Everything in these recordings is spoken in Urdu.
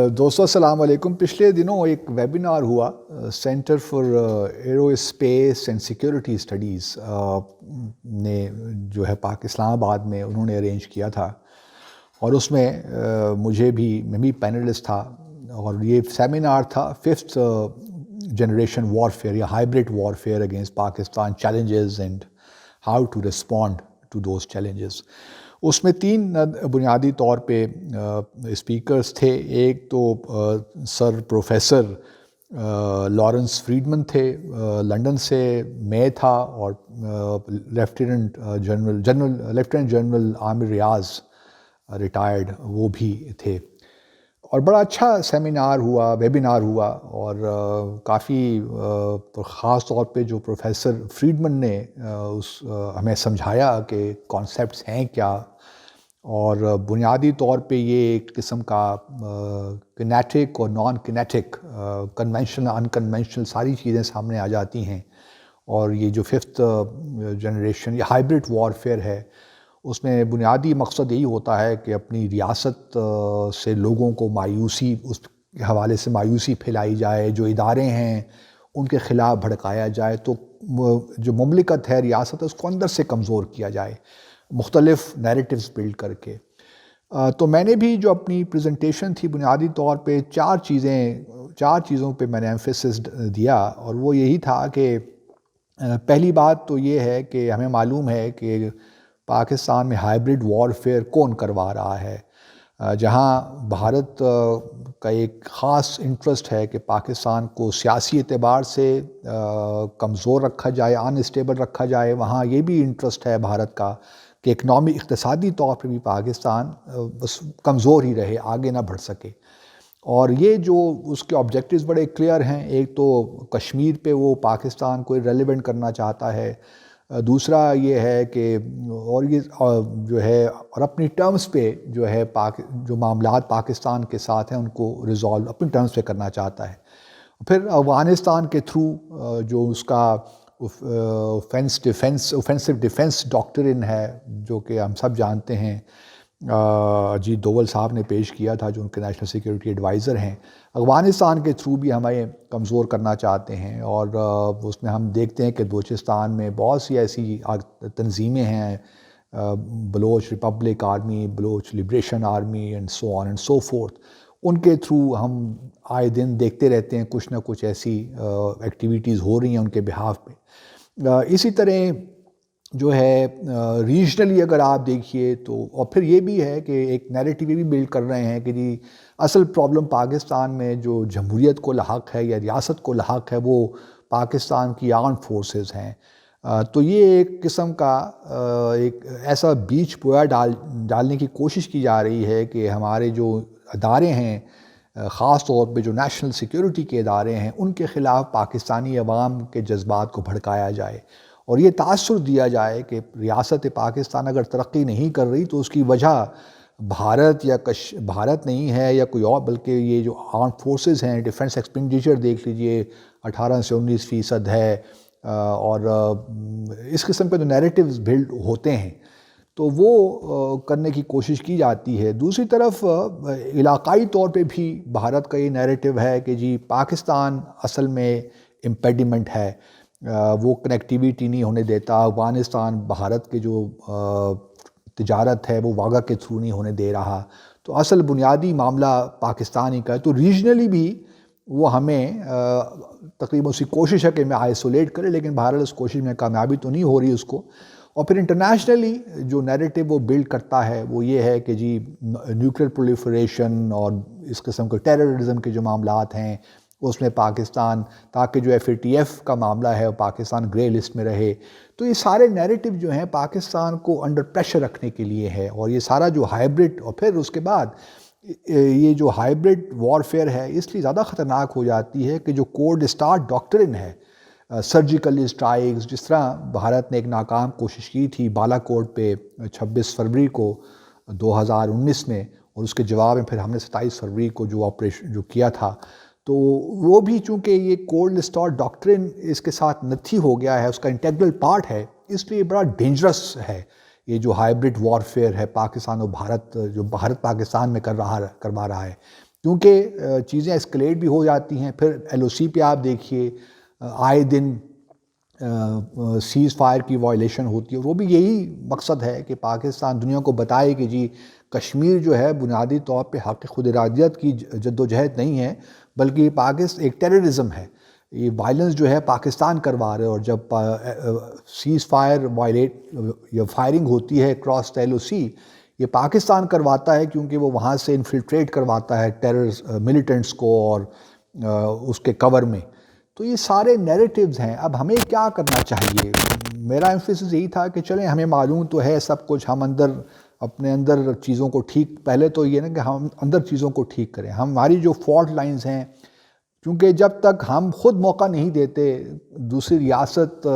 دوستو السلام علیکم. پچھلے دنوں ایک ویبینار ہوا centre for arrow space and security studies نے جو ہے اسلام آباد میں انہوں نے ارینج کیا تھا، اور اس میں میں بھی پینلسٹ تھا. اور یہ سیمینار تھا 5th جنریشن وارفیئر یا hybrid warfare against Pakistan challenges and how to respond to those challenges. اس میں 3 بنیادی طور پہ اسپیکرز تھے. ایک تو سر پروفیسر لارنس فریڈمن تھے لنڈن سے، میں تھا، اور لیفٹیننٹ جنرل عامر ریاض ریٹائرڈ وہ بھی تھے. اور بڑا اچھا ویبینار ہوا، اور کافی خاص طور پہ جو پروفیسر فریڈمن نے ہمیں سمجھایا کہ کانسیپٹس ہیں کیا، اور بنیادی طور پہ یہ ایک قسم کا کنیٹک اور نان کنیٹک، کنونشنل ان کنونشنل ساری چیزیں سامنے آ جاتی ہیں. اور یہ جو 5th جنریشن یا ہائیبرڈ وارفیئر ہے، اس میں بنیادی مقصد یہی ہوتا ہے کہ اپنی ریاست سے لوگوں کو اس کے حوالے سے مایوسی پھیلائی جائے، جو ادارے ہیں ان کے خلاف بھڑکایا جائے، تو جو مملکت ہے، ریاست ہے، اس کو اندر سے کمزور کیا جائے مختلف نیریٹیوز بلڈ کر کے. تو میں نے بھی جو اپنی پریزنٹیشن تھی بنیادی طور پہ 4 چیزوں پہ میں نے ایمفیسس دیا. اور وہ یہی تھا کہ پہلی بات تو یہ ہے کہ ہمیں معلوم ہے کہ پاکستان میں ہائیبرڈ وارفیئر کون کروا رہا ہے. جہاں بھارت کا ایک خاص انٹرسٹ ہے کہ پاکستان کو سیاسی اعتبار سے کمزور رکھا جائے، انسٹیبل رکھا جائے، وہاں یہ بھی انٹرسٹ ہے بھارت کا کہ اقتصادی طور پہ بھی پاکستان بس کمزور ہی رہے، آگے نہ بڑھ سکے. اور یہ جو اس کے آبجیکٹیوز بڑے کلیئر ہیں. ایک تو کشمیر پہ وہ پاکستان کو ریلیونٹ کرنا چاہتا ہے، دوسرا یہ ہے کہ اور اپنی ٹرمز پہ جو معاملات پاکستان کے ساتھ ہیں ان کو ریزالو اپنی ٹرمز پہ کرنا چاہتا ہے. پھر افغانستان کے تھرو جو اس کا اوفینسو ڈیفنس ڈاکٹرن ہے، جو کہ ہم سب جانتے ہیں، اجیت دوول صاحب نے پیش کیا تھا، جو ان کے نیشنل سیکیورٹی ایڈوائزر ہیں، افغانستان کے تھرو بھی ہمیں کمزور کرنا چاہتے ہیں. اور اس میں ہم دیکھتے ہیں کہ بلوچستان میں بہت سی ایسی تنظیمیں ہیں، Baloch republic army, Baloch liberation army and so on and so forth. ان کے تھرو ہم آئے دن دیکھتے رہتے ہیں کچھ نہ کچھ ایسی ایکٹیویٹیز ہو رہی ہیں ان کے بہاف پہ. اسی طرح جو ہے ریجنلی اگر آپ دیکھیے تو، اور پھر یہ بھی ہے کہ ایک نیریٹیو بھی بلڈ کر رہے ہیں کہ جی اصل پرابلم پاکستان میں جو جمہوریت کو لاحق ہے یا ریاست کو لاحق ہے وہ پاکستان کی آرم فورسز ہیں. تو یہ ایک قسم کا ایک ایسا بیچ بویا ڈالنے کی کوشش کی جا رہی ہے کہ ہمارے جو ادارے ہیں، خاص طور پہ جو نیشنل سیکیورٹی کے ادارے ہیں، ان کے خلاف پاکستانی عوام کے جذبات کو بھڑکایا جائے، اور یہ تاثر دیا جائے کہ ریاست پاکستان اگر ترقی نہیں کر رہی تو اس کی وجہ بھارت نہیں ہے یا کوئی اور، بلکہ یہ جو آرم فورسز ہیں. ڈیفنس ایکسپینڈیچر دیکھ لیجئے 18 سے 19% ہے، اور اس قسم کے جو نیریٹیوز بلڈ ہوتے ہیں تو وہ کرنے کی کوشش کی جاتی ہے. دوسری طرف علاقائی طور پہ بھی بھارت کا یہ نیریٹیو ہے کہ جی پاکستان اصل میں امپیڈیمنٹ ہے، وہ کنیکٹیویٹی نہیں ہونے دیتا. افغانستان بھارت کے جو تجارت ہے وہ واگا کے تھرو نہیں ہونے دے رہا. تو اصل بنیادی معاملہ پاکستانی کا ہے. تو ریجنلی بھی وہ ہمیں تقریباً اسی کوشش ہے کہ میں آئسولیٹ کرے، لیکن بہرحال اس کوشش میں کامیابی تو نہیں ہو رہی اس کو. اور پھر انٹرنیشنلی جو نیریٹیو وہ بلڈ کرتا ہے وہ یہ ہے کہ جی نیوکلیئر پرولیفریشن اور اس قسم کے ٹیررزم کے جو معاملات ہیں اس میں پاکستان، تاکہ جو FATF کا معاملہ ہے وہ پاکستان گرے لسٹ میں رہے. تو یہ سارے نیریٹیو جو ہیں پاکستان کو انڈر پریشر رکھنے کے لیے ہے. اور یہ سارا جو ہائیبرڈ، اور پھر اس کے بعد یہ جو ہائیبرڈ وارفیئر ہے اس لیے زیادہ خطرناک ہو جاتی ہے کہ جو کولڈ اسٹارٹ ڈاکٹرن ہے، سرجیکل اسٹرائکس، جس طرح بھارت نے ایک ناکام کوشش کی تھی بالا کوٹ پہ 26 فروری کو 2019 میں، اور اس کے جواب میں پھر ہم نے 27 فروری کو جو آپریشن جو کیا تھا، تو وہ بھی چونکہ یہ کولڈ اسٹارٹ ڈاکٹرن اس کے ساتھ نتھی ہو گیا ہے، اس کا انٹیگرل پارٹ ہے، اس لیے بڑا ڈینجرس ہے یہ جو ہائیبرڈ وارفیئر ہے پاکستان و بھارت، جو بھارت پاکستان میں کروا رہا ہے. کیونکہ چیزیں اسکلیٹ بھی ہو جاتی ہیں. پھر LOC پہ آپ دیکھیے آئے دن سیز فائر کی وائلیشن ہوتی ہے. وہ بھی یہی مقصد ہے کہ پاکستان دنیا کو بتائے کہ جی کشمیر جو ہے بنیادی طور پہ حق خود ارادیت کی جد و جہد نہیں ہے، بلکہ پاکستان ایک ٹیررزم ہے. یہ وائلنس جو ہے پاکستان کروا رہے، اور جب سیز فائر یا فائرنگ ہوتی ہے کراس LOC، یہ پاکستان کرواتا ہے کیونکہ وہ وہاں سے انفلٹریٹ کرواتا ہے ٹیرر ملیٹنٹس کو اور اس کے کور میں. تو یہ سارے نیریٹیوز ہیں. اب ہمیں کیا کرنا چاہیے؟ میرا ایمفیسس یہی تھا کہ چلیں ہمیں معلوم تو ہے سب کچھ، ہم اپنے اندر چیزوں کو ٹھیک، پہلے تو یہ نا کہ ہم اندر چیزوں کو ٹھیک کریں. ہماری جو فالٹ لائنز ہیں، کیونکہ جب تک ہم خود موقع نہیں دیتے، دوسری ریاست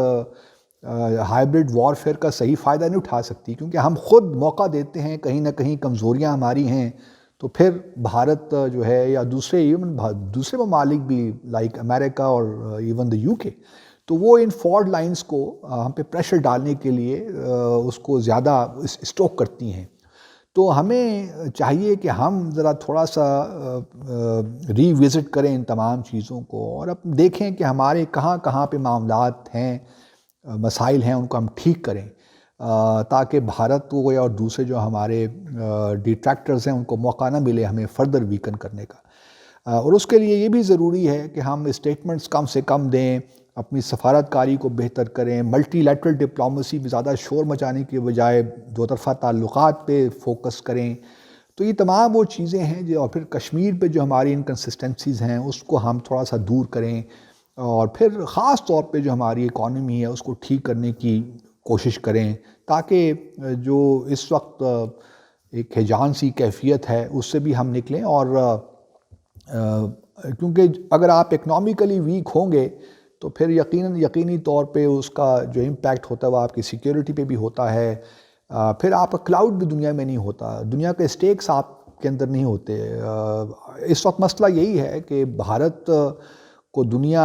ہائیبرڈ وارفیئر کا صحیح فائدہ نہیں اٹھا سکتی. کیونکہ ہم خود موقع دیتے ہیں، کہیں نہ کہیں کمزوریاں ہماری ہیں، تو پھر بھارت جو ہے یا دوسرے ممالک بھی لائک امریکہ اور ایون دا UK، تو وہ ان فالٹ لائنز کو ہم پہ پریشر ڈالنے کے لیے اس کو زیادہ اسٹوک کرتی ہیں. تو ہمیں چاہیے کہ ہم ذرا تھوڑا سا ری وزٹ کریں ان تمام چیزوں کو، اور اب دیکھیں کہ ہمارے کہاں کہاں پہ معاملات ہیں، مسائل ہیں، ان کو ہم ٹھیک کریں، تاکہ بھارت کو اور دوسرے جو ہمارے ڈیٹریکٹرز ہیں ان کو موقع نہ ملے ہمیں فردر ویکن کرنے کا. اور اس کے لیے یہ بھی ضروری ہے کہ ہم اسٹیٹمنٹس کم سے کم دیں، اپنی سفارتکاری کو بہتر کریں، ملٹی لیٹرل ڈپلومیسی میں زیادہ شور مچانے کے بجائے دو طرفہ تعلقات پہ فوکس کریں. تو یہ تمام وہ چیزیں ہیں جو، اور پھر کشمیر پہ جو ہماری انکنسسٹنسیز ہیں اس کو ہم تھوڑا سا دور کریں، اور پھر خاص طور پہ جو ہماری اکانومی ہے اس کو ٹھیک کرنے کی کوشش کریں، تاکہ جو اس وقت ایک ہیجان سی کیفیت ہے اس سے بھی ہم نکلیں. اور کیونکہ اگر آپ اکنامکلی ویک ہوں گے تو پھر یقینی طور پہ اس کا جو امپیکٹ ہوتا ہے وہ آپ کی سیکیورٹی پہ بھی ہوتا ہے. پھر آپ کا کلاؤڈ بھی دنیا میں نہیں ہوتا، دنیا کے اسٹیکس آپ کے اندر نہیں ہوتے. اس وقت مسئلہ یہی ہے کہ بھارت کو دنیا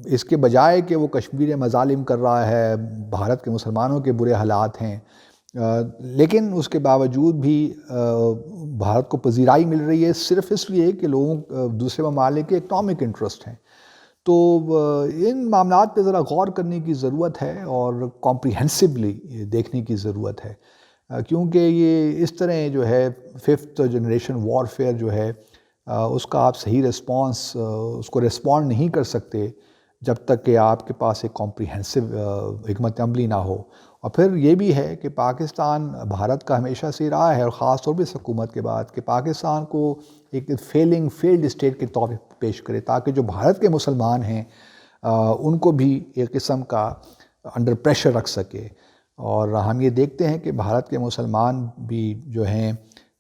اس کے بجائے کہ وہ کشمیر مظالم کر رہا ہے، بھارت کے مسلمانوں کے برے حالات ہیں، لیکن اس کے باوجود بھی بھارت کو پذیرائی مل رہی ہے صرف اس لیے کہ لوگوں دوسرے ممالک کے اکنامک انٹرسٹ ہیں. تو ان معاملات پہ ذرا غور کرنے کی ضرورت ہے اور کمپریہنسولی دیکھنے کی ضرورت ہے، کیونکہ یہ اس طرح جو ہے 5th جنریشن وارفیئر جو ہے اس کا آپ صحیح اس کو ریسپونڈ نہیں کر سکتے جب تک کہ آپ کے پاس ایک کمپریہنسو حکمت عملی نہ ہو. اور پھر یہ بھی ہے کہ پاکستان بھارت کا ہمیشہ سے رہا ہے، اور خاص طور پہ اس حکومت کے بعد، کہ پاکستان کو ایک فیلڈ اسٹیٹ کے طور پہ پیش کرے، تاکہ جو بھارت کے مسلمان ہیں ان کو بھی ایک قسم کا انڈر پریشر رکھ سکے. اور ہم یہ دیکھتے ہیں کہ بھارت کے مسلمان بھی جو ہیں،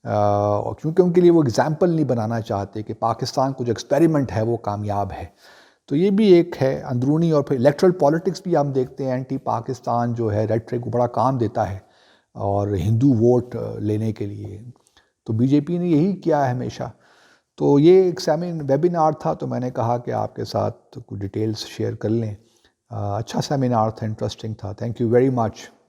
کیونکہ ان کے لیے وہ اگزامپل نہیں بنانا چاہتے کہ پاکستان کو جو ایکسپیریمنٹ ہے وہ کامیاب ہے. تو یہ بھی ایک ہے اندرونی. اور پھر الیکٹرل پالیٹکس بھی ہم دیکھتے ہیں، اینٹی پاکستان جو ہے ریٹرک کو بڑا کام دیتا ہے اور ہندو ووٹ لینے کے لیے. تو BJP نے یہی کیا ہے ہمیشہ. تو یہ ایک ویبینار تھا، تو میں نے کہا کہ آپ کے ساتھ کچھ ڈیٹیلز شیئر کر لیں. اچھا سیمینار تھا، انٹرسٹنگ تھا. Thank you very much.